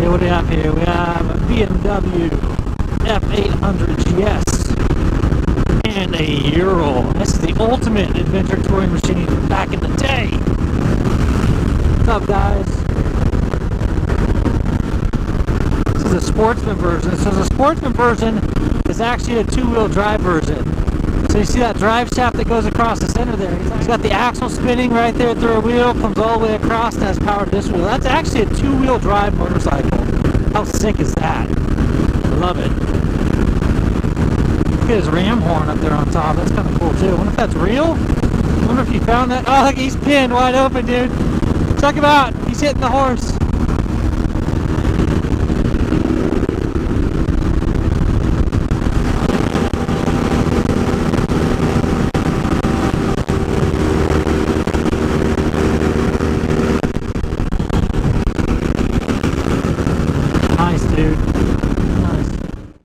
see, what do we have here? We have a BMW F800 GS and a Ural. This is the ultimate adventure touring machine from back in the day. What's up, guys? This is a Sportsman version. So the Sportsman version is actually a two-wheel drive version. So you see that drive shaft that goes across the center there? He's got the axle spinning right there through a wheel, comes all the way across and has power to this wheel. That's actually a two-wheel drive motorcycle. How sick is that? I love it. Look at his ram horn up there on top. That's kind of cool too. I wonder if that's real? I wonder if you found that. Oh, look, he's pinned wide open, dude. Check him out. He's hitting the horse. Nice, dude.